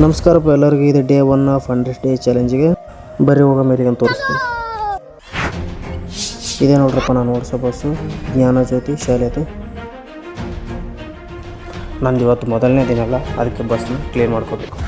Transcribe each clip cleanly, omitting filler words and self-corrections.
ನಮಸ್ಕಾರಪ್ಪ ಎಲ್ಲರಿಗೂ. ಇದು day 1 of 100 day ಚಾಲೆಂಜಿಗೆ ಬರೀ ಹೋಗೋ ಮೇಲಿಗೆ ಅಂತ ತೋರಿಸ್ತೀನಿ. ಇದೇ ನೋಡ್ರಪ್ಪ ನಾನು ಓಡಿಸೋ ಬಸ್ಸು, ಜ್ಞಾನಜ್ಯೋತಿ ಶಾಲೆದು. ನಂದು ಇವತ್ತು ಮೊದಲನೇ ದಿನ ಅಲ್ಲ, ಅದಕ್ಕೆ ಬಸ್ನ ಕ್ಲೀನ್ ಮಾಡ್ಕೋಬೇಕು.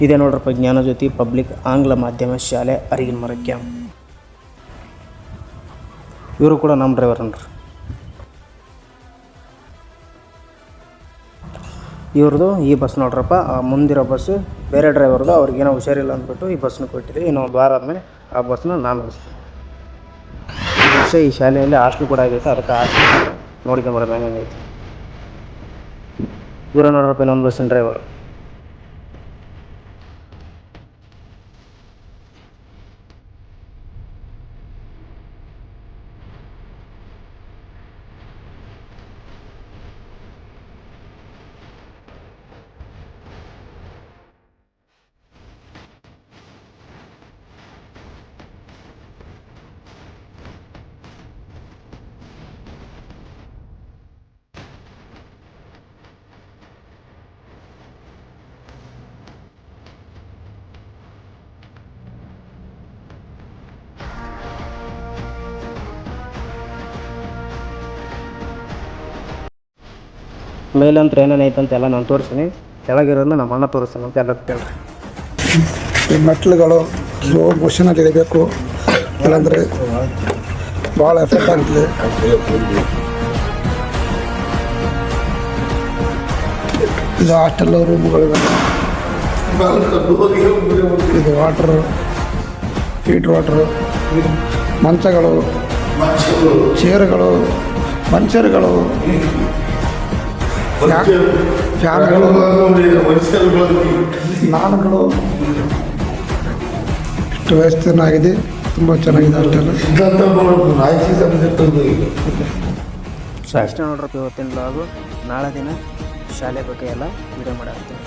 ಇದೇ ನೋಡ್ರಪ್ಪ ಜ್ಞಾನಜ್ಯೋತಿ ಪಬ್ಲಿಕ್ ಆಂಗ್ಲ ಮಾಧ್ಯಮ ಶಾಲೆ ಅರಿಗಿನಮರಕ್ಕೆ. ಇವರು ಕೂಡ ನಮ್ಮ ಡ್ರೈವರ್ ಅನ್ರಿ. ಇವ್ರದ್ದು ಈ ಬಸ್ ನೋಡ್ರಪ್ಪ, ಮುಂದಿರೋ ಬಸ್ಸು ಬೇರೆ ಡ್ರೈವರ್ದು. ಅವ್ರಿಗೇನೋ ಹುಷಾರಿಲ್ಲ ಅಂದ್ಬಿಟ್ಟು ಈ ಬಸ್ನ ಕೊಟ್ಟಿದ್ವಿ. ಇನ್ನೊಂದು ವಾರ ಆದಮೇಲೆ ಆ ಬಸ್ನ ನಾನು ಓಡಿಸ್ತೀನಿ. ಈ ವರ್ಷ ಈ ಶಾಲೆಯಲ್ಲಿ ಹಾಸ್ಟೆಲ್ ಕೂಡ ಆಗೈತೆ, ಅದಕ್ಕೆ ಹಾಸ್ಟೆಲ್ ನೋಡ್ಕೊಂಬರೋದು ಹೆಂಗೈತಿ. ಇವರು ನೋಡ್ರಪ್ಪ ಇನ್ನೊಂದು ಬಸ್ಸಿನ ಡ್ರೈವರು. ಮೇಲಂತ್ರ ಏನೇನೈತೆ ಅಂತೆಲ್ಲ ನಾನು ತೋರಿಸ್ತೀನಿ, ಕೆಳಗಿರೋದನ್ನ ನಮ್ಮ ಅಣ್ಣ ತೋರಿಸ್ತೀನಿ ಅಂತ ಎಲ್ಲ ಕೇಳ್ರಿ. ಈ ಮೆಟ್ಲುಗಳು ಸ್ಲೋ ಮೋಷನಲ್ಲಿ ಇರಬೇಕು, ಇಲ್ಲಾಂದರೆ ಭಾಳ ಎಫೆಕ್ಟ್ ಆಗ್ತದೆ. ಇದು ಹಾಸ್ಟೆಲ್ ರೂಮ್ಗಳಿವೆ. ಇದು ವಾಟ್ರು, ಹೀಟ್ ವಾಟ್ರು, ಮಂಚಗಳು, ಚೇರುಗಳು, ಮಂಚರುಗಳು, ಫ್ಯಾನ್ಗಳು, ನಾನುಗಳು, ಇಷ್ಟು ವ್ಯವಸ್ಥೆನಾಗಿದೆ. ತುಂಬ ಚೆನ್ನಾಗಿದೆ ಹಾಸ್ಟೆಲ್. ಇಷ್ಟ ನೋಡ್ರಪ್ಪ ಇವತ್ತಿನ ಬ್ಲಾಗು. ನಾಳೆ ದಿನ ಶಾಲೆ ಬಗ್ಗೆ ಎಲ್ಲ ವಿಡಿಯೋ ಮಾಡಾಕ್ತೀನಿ.